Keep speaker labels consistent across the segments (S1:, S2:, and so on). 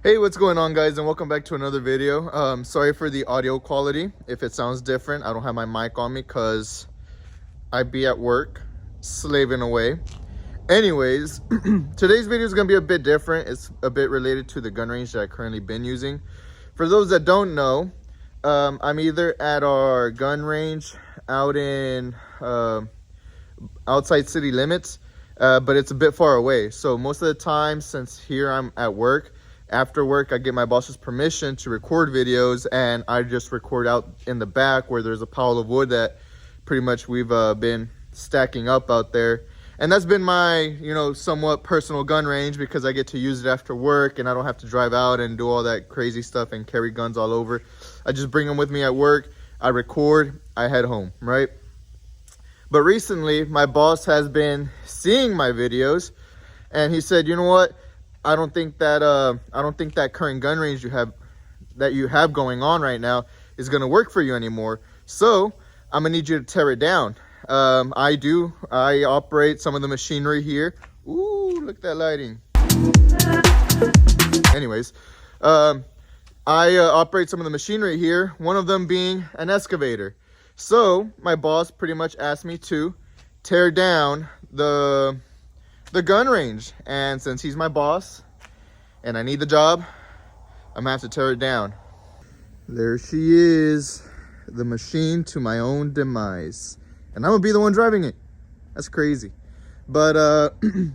S1: Hey, what's going on, guys, and welcome back to another video. Sorry for the audio quality if it sounds different. I don't have my mic on me because I be at work slaving away. Anyways, today's video is going to be a bit different. It's a bit related to the gun range that I currently been using. For those that don't know, I'm either at our gun range out in outside city limits, but it's a bit far away. So most of the time, since here I'm at work, after work I get my boss's permission to record videos, and I just record out in the back where there's a pile of wood that pretty much we've been stacking up out there. And that's been my, somewhat personal gun range because I get to use it after work and I don't have to drive out and do all that crazy stuff and carry guns all over. I just bring them with me at work, I record, I head home, right? But recently my boss has been seeing my videos and he said, you know what? I don't think that current gun range you have going on right now is gonna work for you anymore. So I'm gonna need you to tear it down. I operate some of the machinery here. Ooh, look at that lighting. Anyways, I operate some of the machinery here, one of them being an excavator. So my boss pretty much asked me to tear down the gun range, and since he's my boss and I need the job, I'm gonna have to tear it down. There she is, the machine to my own demise, and I'm gonna be the one driving it. That's crazy. But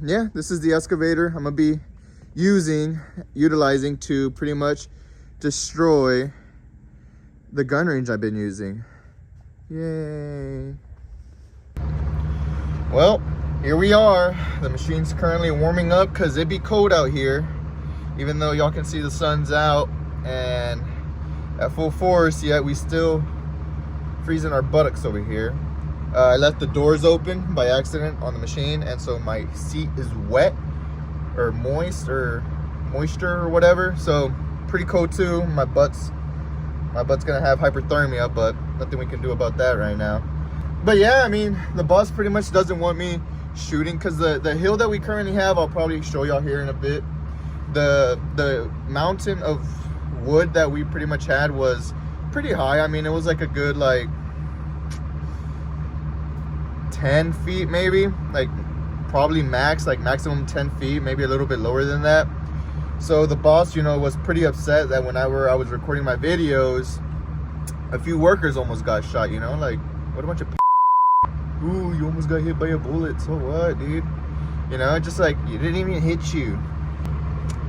S1: yeah, this is the excavator I'm gonna be utilizing to pretty much destroy the gun range I've been using. Yay. Well, here we are. The machine's currently warming up because it be cold out here, even though y'all can see the sun's out and at full force, yet we still freezing our buttocks over here. I left the doors open by accident on the machine, and so my seat is wet or moisture or whatever, so pretty cold too. My butt's gonna have hyperthermia, but nothing we can do about that right now. But yeah, I mean, the boss pretty much doesn't want me shooting because the hill that we currently have, I'll probably show y'all here in a bit. The mountain of wood that we pretty much had was pretty high. I mean, it was like a good 10 feet maybe, like probably maximum 10 feet, maybe a little bit lower than that. So the boss, was pretty upset that whenever I was recording my videos, a few workers almost got shot, like, what a bunch of ooh, you almost got hit by a bullet, so what, dude? Just like, you didn't even hit you.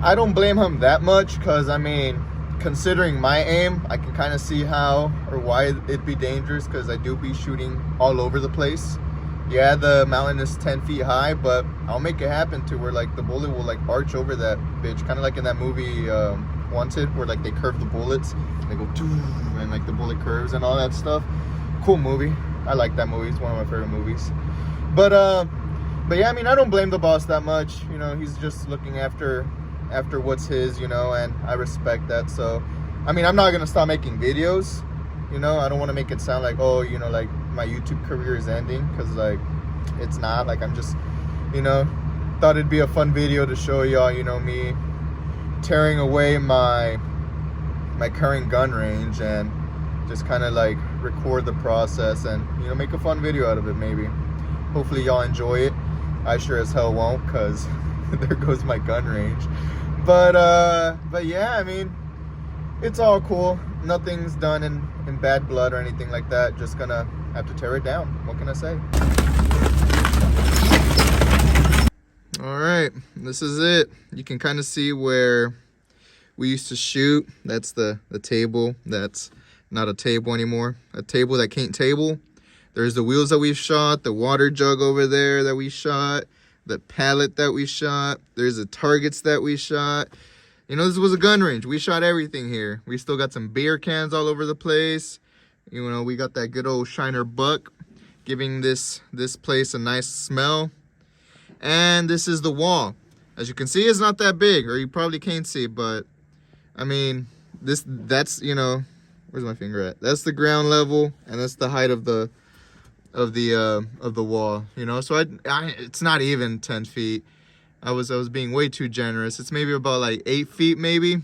S1: I don't blame him that much because, I mean, considering my aim, I can kind of see how or why it'd be dangerous because I do be shooting all over the place. Yeah, the mountain is 10 feet high, but I'll make it happen to where the bullet will arch over that bitch, kind of like in that movie Wanted, where they curve the bullets and they go and the bullet curves and all that stuff. Cool movie. I like that movie. It's one of my favorite movies. But yeah, I mean, I don't blame the boss that much. He's just looking after what's his, and I respect that. So I mean, I'm not gonna stop making videos. I don't want to make it sound like, oh, my YouTube career is ending, because it's not. I'm just, thought it'd be a fun video to show y'all, me tearing away my current gun range and just kind of record the process and make a fun video out of it. Maybe hopefully y'all enjoy it. I sure as hell won't, because there goes my gun range. But yeah, I mean, it's all cool. Nothing's done in bad blood or anything like that. Just gonna have to tear it down. What can I say? All right, this is it. You can kind of see where we used to shoot. That's the table. That's not a table anymore. A table that can't table. There's the wheels that we've shot, the water jug over there that we shot, the pallet that we shot. There's the targets that we shot. This was a gun range. We shot everything here. We still got some beer cans all over the place. We got that good old Shiner Buck, giving this place a nice smell. And this is the wall. As you can see, it's not that big, or you probably can't see, but I mean, that's where's my finger at? That's the ground level, and that's the height of the wall. So it's not even 10 feet. I was being way too generous. It's maybe about 8 feet, maybe.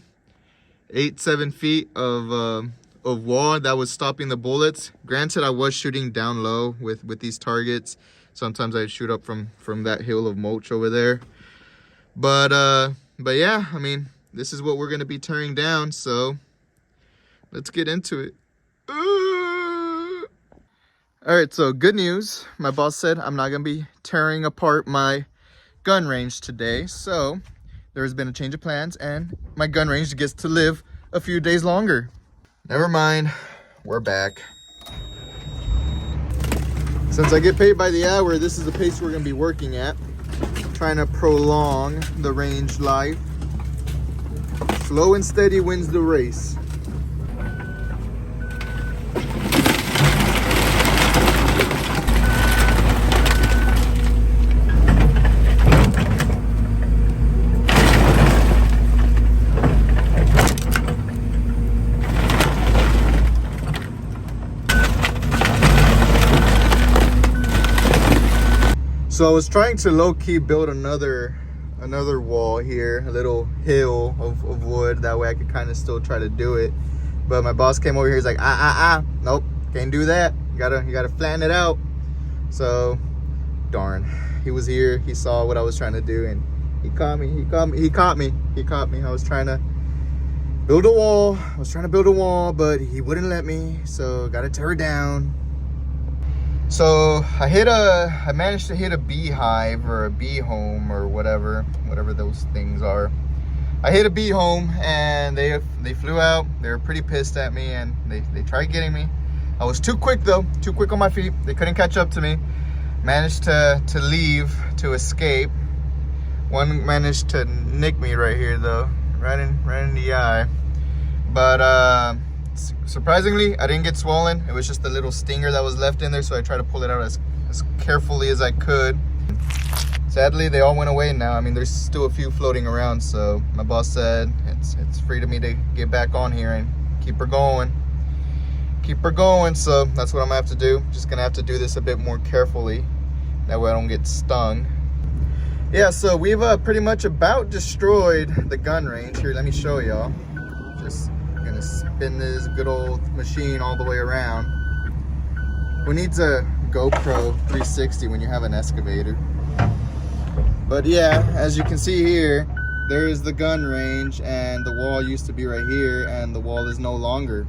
S1: 7 feet of wall that was stopping the bullets. Granted, I was shooting down low with these targets. Sometimes I'd shoot up from that hill of mulch over there. But yeah, I mean, this is what we're gonna be tearing down, so let's get into it. All right, so good news. My boss said I'm not gonna be tearing apart my gun range today, so there has been a change of plans and my gun range gets to live a few days longer. Never mind, we're back. Since I get paid by the hour, this is the pace we're gonna be working at, trying to prolong the range life. Slow and steady wins the race. So I was trying to low-key build another wall here, a little hill of wood. That way I could kind of still try to do it. But my boss came over here. He's like, nope, can't do that. You gotta flatten it out. So, darn. He was here. He saw what I was trying to do, and he caught me. I was trying to build a wall. But he wouldn't let me. So gotta tear it down. So I managed to hit a beehive or a bee home or whatever those things are. I hit a bee home and they flew out. They were pretty pissed at me and they tried getting me. I was too quick though, too quick on my feet. They couldn't catch up to me. Managed to leave, to escape. One managed to nick me right here though, right in the eye. But surprisingly, I didn't get swollen. It was just a little stinger that was left in there, so I tried to pull it out as carefully as I could. Sadly, they all went away now. I mean, there's still a few floating around, so my boss said it's free to me to get back on here and keep her going. So that's what I'm gonna have to do. Just gonna have to do this a bit more carefully. That way I don't get stung. Yeah, so we've pretty much about destroyed the gun range. Here, let me show y'all. Just gonna spin this good old machine all the way around. Who needs a GoPro 360 when you have an excavator? But yeah, as you can see here, there is the gun range, and the wall used to be right here, and the wall is no longer.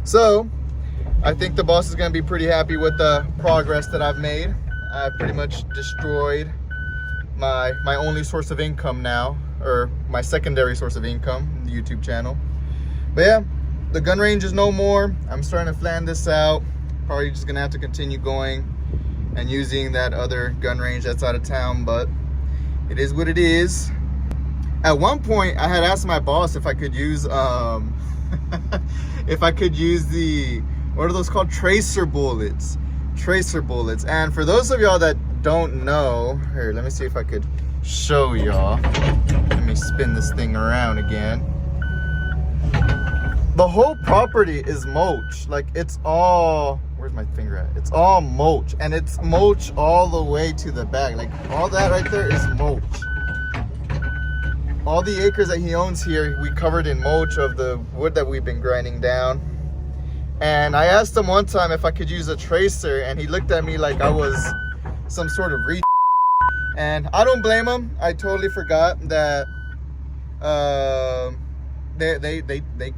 S1: So I think the boss is gonna be pretty happy with the progress that I've made. I've pretty much destroyed my only source of income now, or my secondary source of income, the YouTube channel. But yeah, the gun range is no more. I'm starting to flatten this out. Probably just gonna have to continue going and using that other gun range that's out of town, but it is what it is. At one point, I had asked my boss if I could use if I could use the, what are those called? Tracer bullets. And for those of y'all that don't know, here, let me see if I could show y'all. Let me spin this thing around again. The whole property is mulch. Like, it's all, where's my finger at? It's all mulch, and it's mulch all the way to the back. Like, all that right there is mulch. All the acres that he owns here, we covered in mulch of the wood that we've been grinding down. And I asked him one time if I could use a tracer, and he looked at me like I was some sort of and I don't blame him. I totally forgot that they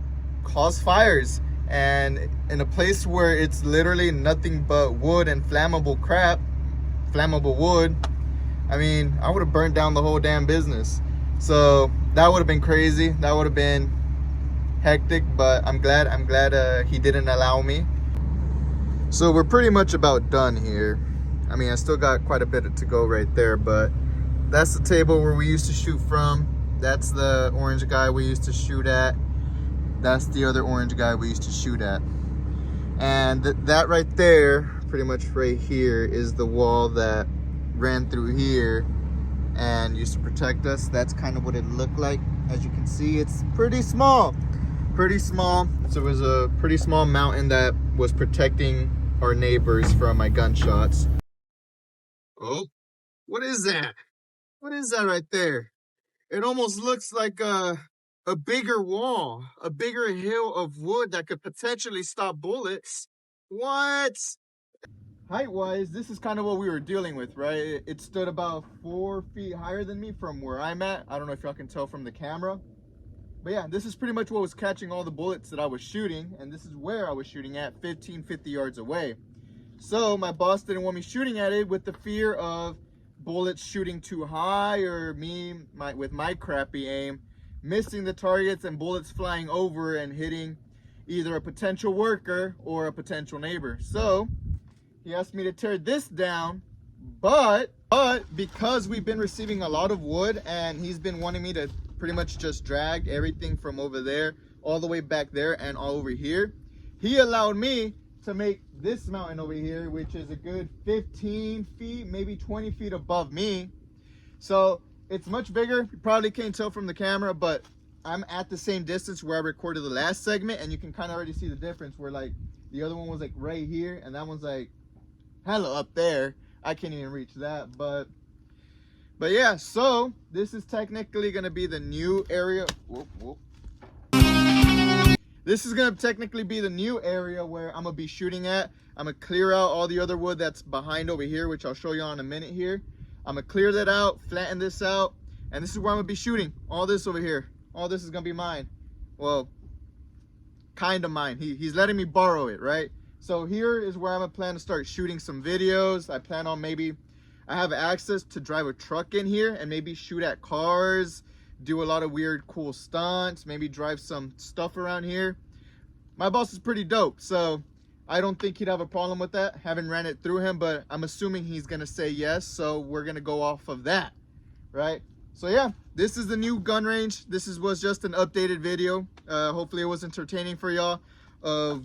S1: cause fires, and in a place where it's literally nothing but wood and flammable wood, I mean, I would have burned down the whole damn business. So that would have been crazy. That would have been hectic, but I'm glad he didn't allow me. So we're pretty much about done here. I mean, I still got quite a bit to go right there, but that's the table where we used to shoot from. That's the orange guy we used to shoot at. That's the other orange guy we used to shoot at. And that right there, pretty much right here, is the wall that ran through here and used to protect us. That's kind of what it looked like. As you can see, it's pretty small. So it was a pretty small mountain that was protecting our neighbors from my gunshots. Oh, what is that? What is that right there? It almost looks like a bigger wall, a bigger hill of wood that could potentially stop bullets. What? Height wise, this is kind of what we were dealing with, right? It stood about 4 feet higher than me from where I'm at. I don't know if y'all can tell from the camera. But yeah, this is pretty much what was catching all the bullets that I was shooting. And this is where I was shooting at, 50 yards away. So my boss didn't want me shooting at it with the fear of bullets shooting too high, or me with my crappy aim missing the targets and bullets flying over and hitting either a potential worker or a potential neighbor. So he asked me to tear this down, but because we've been receiving a lot of wood and he's been wanting me to pretty much just drag everything from over there all the way back there and all over here, he allowed me to make this mountain over here, which is a good 15 feet, maybe 20 feet above me. So it's much bigger. You probably can't tell from the camera, but I'm at the same distance where I recorded the last segment, and you can kind of already see the difference where like the other one was like right here and that one's like hella up there. I can't even reach that, but yeah, so this is technically gonna be the new area. Whoop, whoop. This is gonna technically be the new area where I'm gonna be shooting at. I'm gonna clear out all the other wood that's behind over here, which I'll show you in a minute here. I'm gonna clear that out, flatten this out, and this is where I'm gonna be shooting. All this over here, all this is gonna be mine. Well, kind of mine. He's letting me borrow it, right? So here is where I'm gonna plan to start shooting some videos. I plan on I have access to drive a truck in here and maybe shoot at cars, do a lot of weird cool stunts, maybe drive some stuff around here. My boss is pretty dope, so I don't think he'd have a problem with that. Haven't ran it through him, but I'm assuming he's gonna say yes, so we're gonna go off of that, right? So yeah, this is the new gun range. Was just an updated video. Hopefully it was entertaining for y'all of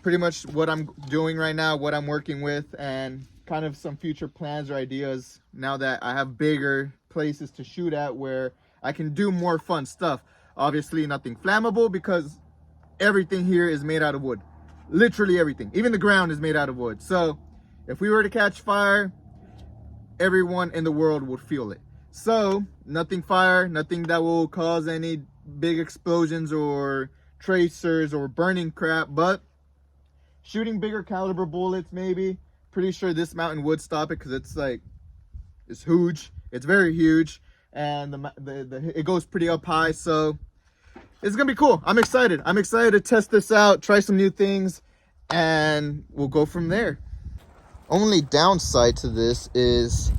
S1: pretty much what I'm doing right now, what I'm working with, and kind of some future plans or ideas now that I have bigger places to shoot at where I can do more fun stuff. Obviously nothing flammable because everything here is made out of wood. Literally everything. Even the ground is made out of wood. So if we were to catch fire, everyone in the world would feel it. So nothing fire, nothing that will cause any big explosions or tracers or burning crap, but shooting bigger caliber bullets maybe. Pretty sure this mountain would stop it because it's huge. It's very huge, and it goes pretty up high, so it's gonna be cool. I'm excited. I'm excited to test this out, try some new things, and we'll go from there. Only downside to this is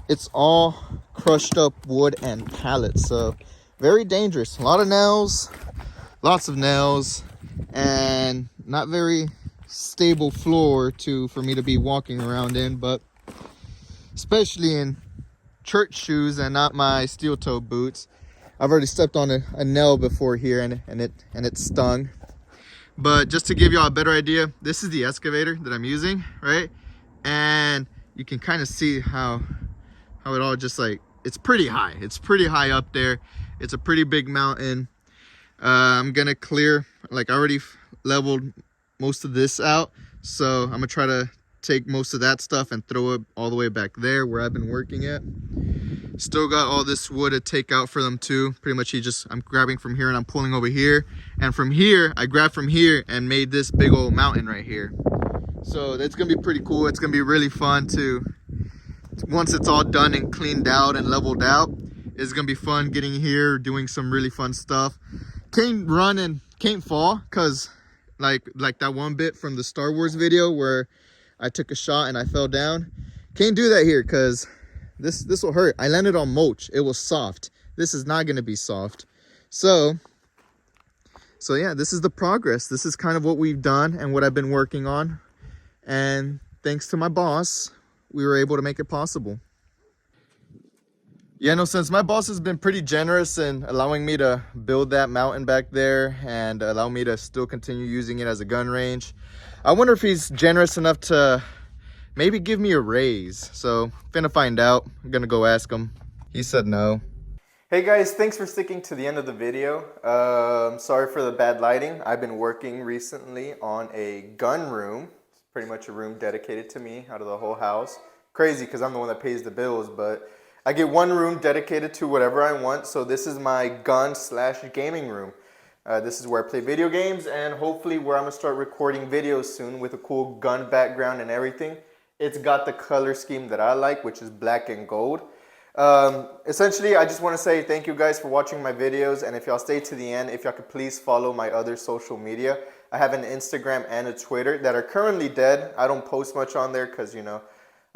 S1: it's all crushed up wood and pallets, so very dangerous. A lot of nails, lots of nails, and not very stable floor for me to be walking around in, but especially in church shoes and not my steel toe boots. I've already stepped on a nail before here and it stung. But just to give y'all a better idea, this is the excavator that I'm using, right? And you can kind of see how it all just it's pretty high. It's pretty high up there. It's a pretty big mountain. I'm gonna clear, I already leveled most of this out, so I'm gonna try to take most of that stuff and throw it all the way back there where I've been working at. Still got all this wood to take out for them too. Pretty much I'm grabbing from here and I'm pulling over here, and from here I grabbed from here and made this big old mountain right here. So that's gonna be pretty cool. It's gonna be really fun to, once it's all done and cleaned out and leveled out, it's gonna be fun getting here, doing some really fun stuff. Can't run and can't fall because like that one bit from the Star Wars video where I took a shot and I fell down. Can't do that here because this will hurt. I landed on mulch. It was soft. This is not going to be soft. So yeah, this is the progress. This is kind of what we've done and what I've been working on. And thanks to my boss, we were able to make it possible. Yeah, no, since my boss has been pretty generous in allowing me to build that mountain back there and allow me to still continue using it as a gun range, I wonder if he's generous enough to maybe give me a raise. So finna find out. I'm gonna go ask him. He said no. Hey guys, thanks for sticking to the end of the video. Sorry for the bad lighting. I've been working recently on a gun room. It's pretty much a room dedicated to me out of the whole house. Crazy because I'm the one that pays the bills, but I get one room dedicated to whatever I want. So this is my gun/gaming room. This is where I play video games, and hopefully where I'm gonna start recording videos soon with a cool gun background and everything. It's got the color scheme that I like, which is black and gold. Essentially, I just want to say thank you guys for watching my videos, and if y'all stay to the end, if y'all could please follow my other social media. I have an Instagram and a Twitter that are currently dead. I don't post much on there because, you know,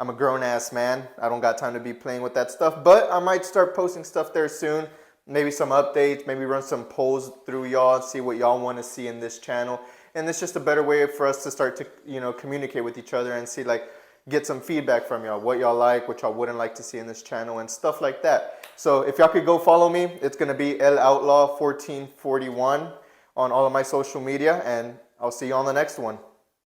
S1: I'm a grown-ass man. I don't got time to be playing with that stuff, but I might start posting stuff there soon. Maybe some updates, maybe run some polls through y'all, see what y'all want to see in this channel. And it's just a better way for us to start to, you know, communicate with each other and see, like, get some feedback from y'all, what y'all like, what y'all wouldn't like to see in this channel, and stuff like that. So if y'all could go follow me, it's gonna be El Outlaw 1441 on all of my social media, and I'll see you on the next one.